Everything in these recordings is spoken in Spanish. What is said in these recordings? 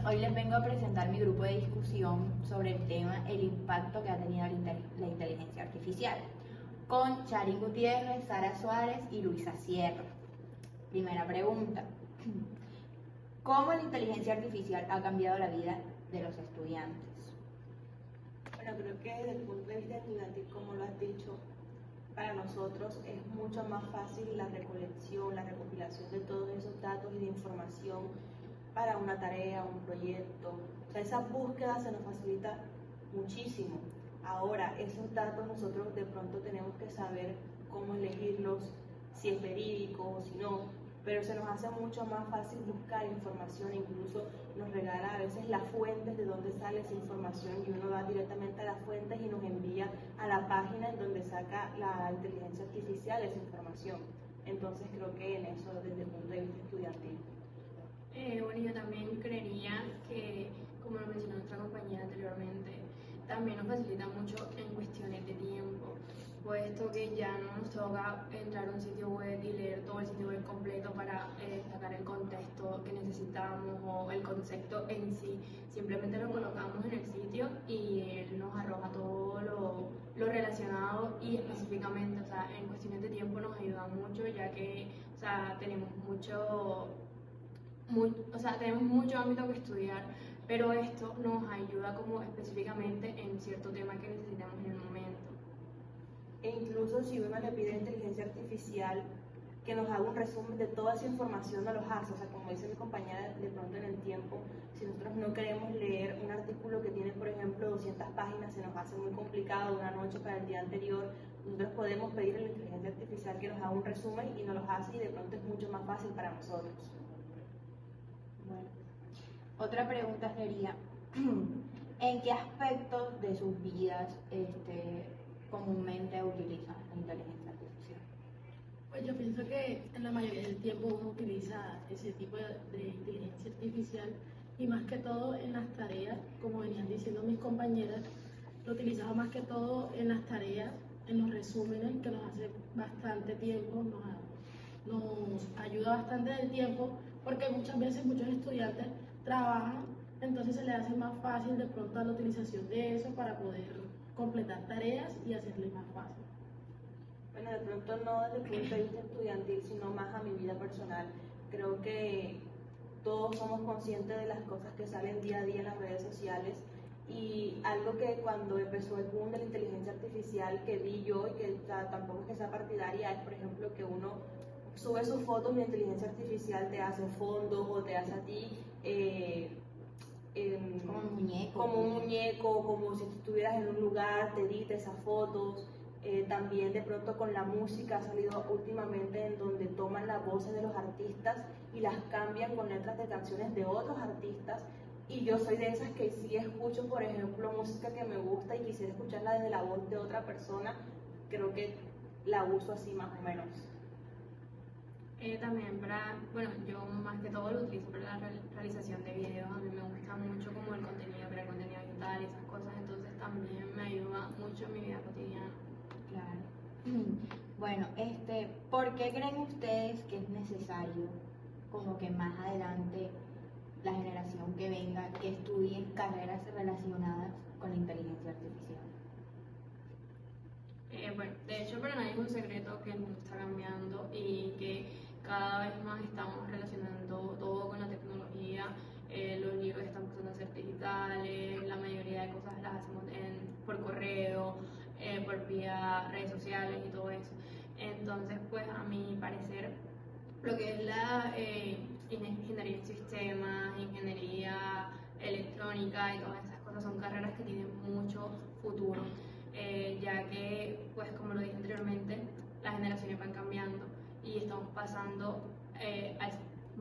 Hoy les vengo a presentar mi grupo de discusión sobre el tema el impacto que ha tenido la inteligencia artificial, con Charis Gutiérrez, Sara Suárez y Luisa Sierra. Primera pregunta. ¿Cómo la inteligencia artificial ha cambiado la vida de los estudiantes? Bueno, creo que desde el punto de vista estudiantil, como lo has dicho, para nosotros es mucho más fácil la recolección, la recopilación de todos esos datos y de información para una tarea, un proyecto. O sea, esa búsqueda se nos facilita muchísimo. Ahora, esos datos nosotros de pronto tenemos que saber cómo elegirlos, si es verídico o si no, pero se nos hace mucho más fácil buscar información, incluso nos regala a veces las fuentes de donde sale esa información y uno va directamente a las fuentes y nos envía a la página en donde saca la inteligencia artificial esa información. Entonces creo que en eso desde el punto de vista estudiantil. Bueno, yo también creería que, como lo mencionó nuestra compañera anteriormente, también nos facilita mucho en cuestiones de tiempo, puesto que ya no nos toca entrar a un sitio web y leer todo el sitio web completo para sacar el contexto que necesitamos o el concepto en sí. Simplemente lo colocamos en el sitio y él nos arroja todo lo relacionado y específicamente, o sea, en cuestiones de tiempo nos ayuda mucho, ya que, o sea, tenemos tenemos mucho ámbito que estudiar, pero esto nos ayuda como específicamente en cierto tema que necesitamos en el momento. E incluso si uno le pide a inteligencia artificial que nos haga un resumen de toda esa información, no los hace. O sea, como dice mi compañera, de pronto en el tiempo, si nosotros no queremos leer un artículo que tiene, por ejemplo, 200 páginas, se nos hace muy complicado una noche para el día anterior, nosotros podemos pedir a la inteligencia artificial que nos haga un resumen y nos los hace y de pronto es mucho más fácil para nosotros. Bueno, otra pregunta sería, ¿en qué aspectos de sus vidas comúnmente utilizan la inteligencia artificial? Pues yo pienso que en la mayoría del tiempo uno utiliza ese tipo de inteligencia artificial y más que todo en las tareas, como venían diciendo mis compañeras, lo utilizamos más que todo en las tareas, en los resúmenes, que nos hace bastante tiempo, nos ayuda bastante del tiempo, porque muchas veces muchos estudiantes trabajan, entonces se les hace más fácil de pronto la utilización de eso para poder completar tareas y hacerles más fácil. Bueno, de pronto no desde el punto de vista estudiantil, sino más a mi vida personal. Creo que todos somos conscientes de las cosas que salen día a día en las redes sociales y algo que cuando empezó el boom de la inteligencia artificial que vi yo y que tampoco es que sea partidaria es, por ejemplo, que uno sube sus fotos y la inteligencia artificial te hace fondos o te hace a ti como un muñeco, como si estuvieras en un lugar, te edita esas fotos. También de pronto con la música ha salido últimamente en donde toman las voces de los artistas y las cambian con letras de canciones de otros artistas. Y yo soy de esas que sí escucho, por ejemplo, música que me gusta y quisiera escucharla desde la voz de otra persona, creo que la uso así más o menos. También bueno, yo más que todo lo utilizo para la realización de videos, a mí me gusta mucho como el contenido, crear contenido digital y esas cosas, entonces también me ayuda mucho en mi vida cotidiana. Claro. Bueno, ¿por qué creen ustedes que es necesario como que más adelante la generación que venga que estudien carreras relacionadas con la inteligencia artificial? Bueno, de hecho para nadie es un secreto que el mundo está cambiando y que cada vez más estamos relacionando todo con la tecnología, los libros están pasando a ser digitales, la mayoría de cosas las hacemos por correo, por vía redes sociales y todo eso. Entonces, pues a mi parecer, lo que es la ingeniería en sistemas, ingeniería electrónica y todas esas cosas son carreras que tienen mucho futuro, ya que, pues como lo dije anteriormente, las generaciones van cambiando y estamos pasando al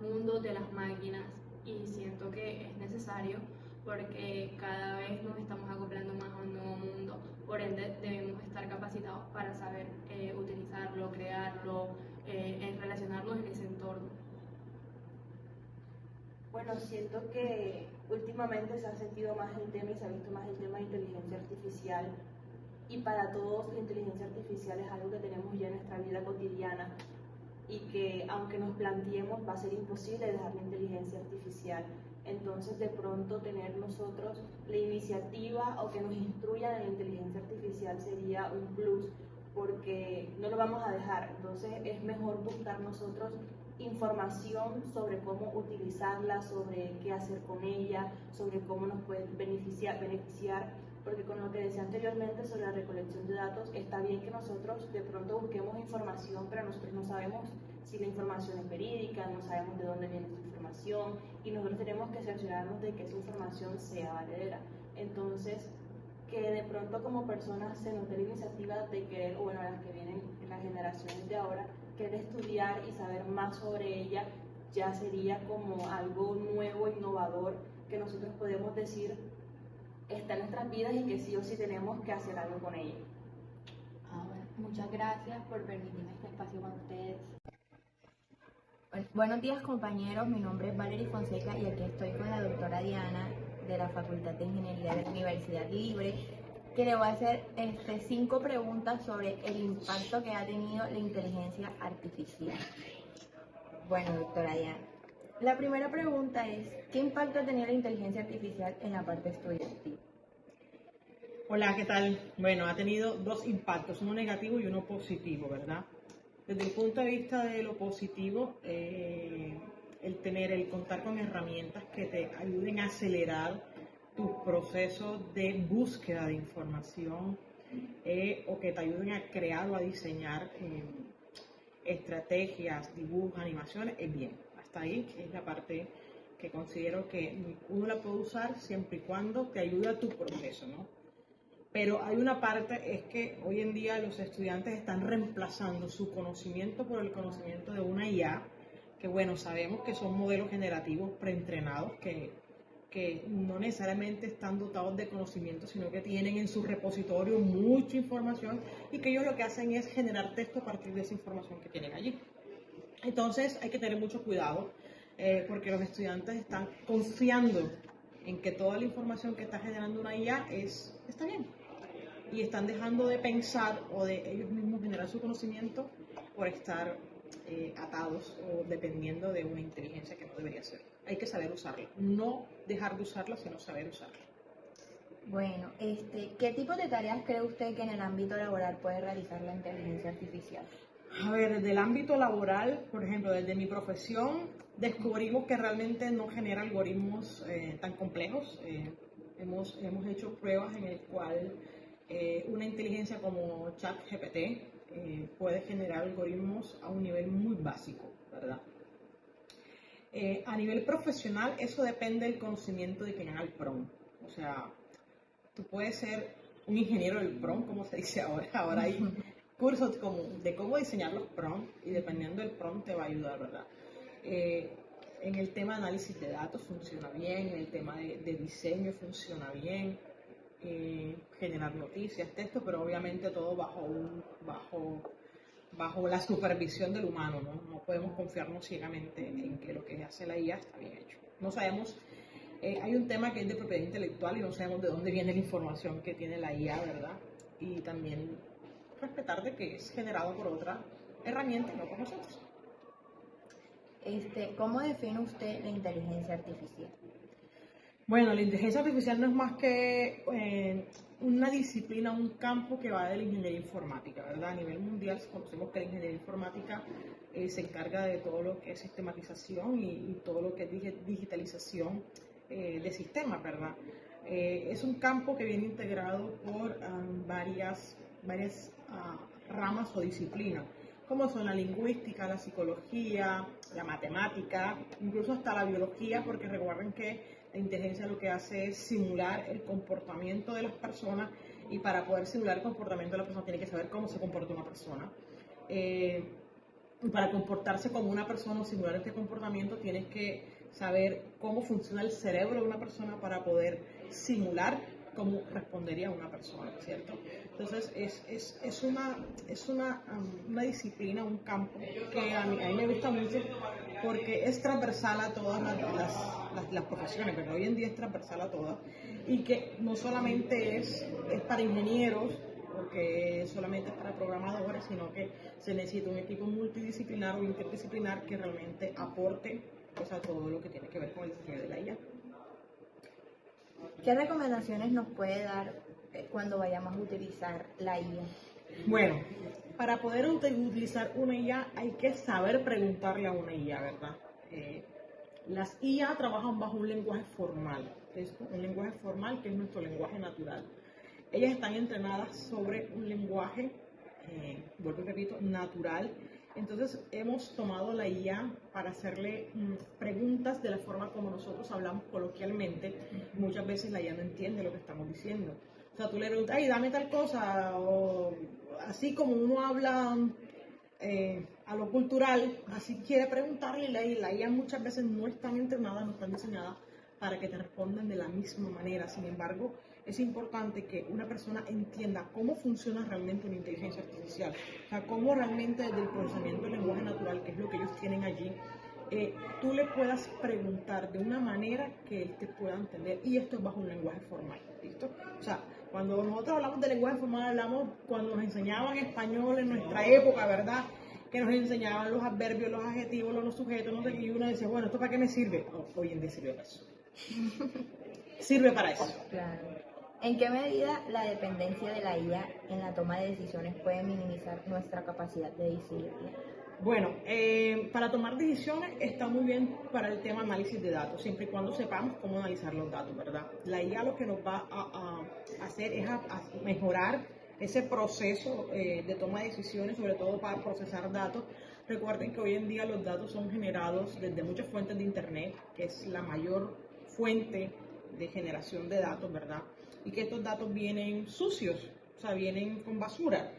mundo de las máquinas y siento que es necesario porque cada vez nos estamos acoplando más a un nuevo mundo, por ende debemos estar capacitados para saber utilizarlo, crearlo, relacionarnos en ese entorno. Bueno, siento que últimamente se ha sentido más el tema y se ha visto más el tema de inteligencia artificial y para todos la inteligencia artificial es algo que tenemos ya en nuestra vida cotidiana y que aunque nos planteemos va a ser imposible dejar la inteligencia artificial. Entonces, entonces de pronto tener nosotros la iniciativa o que nos instruyan en la inteligencia artificial sería un plus, porque no lo vamos a dejar. Entonces es mejor buscar nosotros información sobre cómo utilizarla, sobre qué hacer con ella, sobre cómo nos puede beneficiar, porque con lo que decía anteriormente sobre la recolección de datos, está bien que nosotros de pronto busquemos información, pero nosotros no sabemos si la información es verídica, no sabemos de dónde viene esa información, y nosotros tenemos que cerciorarnos de que esa información sea valedera. Entonces, que de pronto como personas se nos dé la iniciativa de querer, o bueno, las que vienen, las generaciones de ahora, querer estudiar y saber más sobre ella, ya sería como algo nuevo, innovador, que nosotros podemos decir está en nuestras vidas y que sí o sí tenemos que hacer algo con ella. Bueno, muchas gracias por permitirme este espacio con ustedes. Buenos días, compañeros, mi nombre es Valerie Fonseca y aquí estoy con la doctora Diana de la Facultad de Ingeniería de la Universidad Libre, que le voy a hacer 5 preguntas sobre el impacto que ha tenido la inteligencia artificial. Bueno, doctora Diana, la primera pregunta es, ¿qué impacto ha tenido la inteligencia artificial en la parte estudiantil? Hola, ¿qué tal? Bueno, ha tenido 2 impactos, uno negativo y uno positivo, ¿verdad? Desde el punto de vista de lo positivo, el contar con herramientas que te ayuden a acelerar tus procesos de búsqueda de información o que te ayuden a crear o a diseñar estrategias, dibujos, animaciones, es bien. Hasta ahí es la parte que considero que uno la puede usar siempre y cuando te ayude a tu proceso, ¿no? Pero hay una parte, es que hoy en día los estudiantes están reemplazando su conocimiento por el conocimiento de una IA, que bueno, sabemos que son modelos generativos preentrenados, que no necesariamente están dotados de conocimiento, sino que tienen en su repositorio mucha información y que ellos lo que hacen es generar texto a partir de esa información que tienen allí. Entonces hay que tener mucho cuidado porque los estudiantes están confiando en que toda la información que está generando una IA está bien. Y están dejando de pensar o de ellos mismos generar su conocimiento por estar atados o dependiendo de una inteligencia que no debería ser. Hay que saber usarla, no dejar de usarla, sino saber usarla. Bueno, ¿qué tipo de tareas cree usted que en el ámbito laboral puede realizar la inteligencia artificial? A ver, desde el ámbito laboral, por ejemplo, desde mi profesión, descubrimos que realmente no genera algoritmos tan complejos. Hemos hecho pruebas en el cual una inteligencia como ChatGPT puede generar algoritmos a un nivel muy básico, ¿verdad? A nivel profesional, eso depende del conocimiento de quien haga el prompt. O sea, tú puedes ser un ingeniero del prompt, como se dice ahora. Ahora hay cursos de cómo diseñar los prompts y dependiendo del prompt te va a ayudar, ¿verdad? En el tema de análisis de datos funciona bien, en el tema de diseño funciona bien, generar noticias, texto, pero obviamente todo bajo la supervisión del humano, ¿no? No podemos confiarnos ciegamente en que lo que hace la IA está bien hecho. No sabemos, hay un tema que es de propiedad intelectual y no sabemos de dónde viene la información que tiene la IA, ¿verdad? Y también respetar de que es generado por otra herramienta y no por nosotros. ¿Cómo define usted la inteligencia artificial? Bueno, la inteligencia artificial no es más que una disciplina, un campo que va de la ingeniería informática, ¿verdad? A nivel mundial conocemos que la ingeniería informática se encarga de todo lo que es sistematización y todo lo que es digitalización de sistemas, ¿verdad? Es un campo que viene integrado por varias ramas o disciplinas, como son la lingüística, la psicología, la matemática, incluso hasta la biología, porque recuerden que la inteligencia lo que hace es simular el comportamiento de las personas y para poder simular el comportamiento de la persona tiene que saber cómo se comporta una persona. Y para comportarse como una persona o simular este comportamiento tienes que saber cómo funciona el cerebro de una persona para poder simular cómo respondería una persona, ¿cierto? Entonces es una disciplina, un campo que a mí me gusta mucho porque es transversal a todas las profesiones, pero hoy en día es transversal a todas y que no solamente es para ingenieros, porque solamente es para programadores, sino que se necesita un equipo multidisciplinar o interdisciplinar que realmente aporte pues, a todo lo que tiene que ver con el desarrollo de la IA. ¿Qué recomendaciones nos puede dar cuando vayamos a utilizar la IA? Bueno, para poder utilizar una IA hay que saber preguntarle a una IA, ¿verdad? Las IA trabajan bajo un lenguaje formal, que es un lenguaje formal que es nuestro lenguaje natural. Ellas están entrenadas sobre un lenguaje, vuelvo y repito, natural. Entonces hemos tomado la IA para hacerle preguntas de la forma como nosotros hablamos coloquialmente. Muchas veces la IA no entiende lo que estamos diciendo. O sea, tú le preguntas, ay, dame tal cosa, o así como uno habla a lo cultural, así quiere preguntarle, y la IA muchas veces no están entrenadas, no están diseñadas para que te respondan de la misma manera. Sin embargo, es importante que una persona entienda cómo funciona realmente una inteligencia artificial, o sea, cómo realmente desde el procesamiento del lenguaje natural, que es lo que ellos tienen allí, tú le puedas preguntar de una manera que él te pueda entender, y esto es bajo un lenguaje formal, ¿listo? O sea, cuando nosotros hablamos de lenguaje formal, hablamos cuando nos enseñaban español en nuestra época, ¿verdad? Que nos enseñaban los adverbios, los adjetivos, los sujetos, no sé qué, y uno decía, bueno, ¿esto para qué me sirve? Hoy en día sirve para eso. Sirve para eso. Claro. ¿En qué medida la dependencia de la IA en la toma de decisiones puede minimizar nuestra capacidad de decidir? Bueno, para tomar decisiones está muy bien para el tema análisis de datos, siempre y cuando sepamos cómo analizar los datos, ¿verdad? La IA lo que nos va a hacer es a mejorar ese proceso de toma de decisiones, sobre todo para procesar datos. Recuerden que hoy en día los datos son generados desde muchas fuentes de Internet, que es la mayor fuente de generación de datos, ¿verdad? Y que estos datos vienen sucios, o sea, vienen con basura.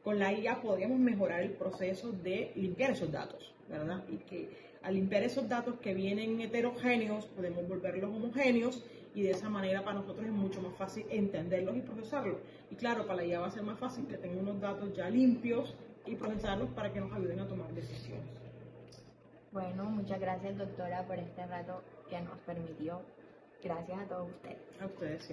Con la IA podríamos mejorar el proceso de limpiar esos datos, ¿verdad? Y que al limpiar esos datos que vienen heterogéneos, podemos volverlos homogéneos, y de esa manera para nosotros es mucho más fácil entenderlos y procesarlos. Y claro, para la IA va a ser más fácil que tenga unos datos ya limpios y procesarlos para que nos ayuden a tomar decisiones. Bueno, muchas gracias, doctora, por este rato que nos permitió. Gracias a todos ustedes. A ustedes siempre.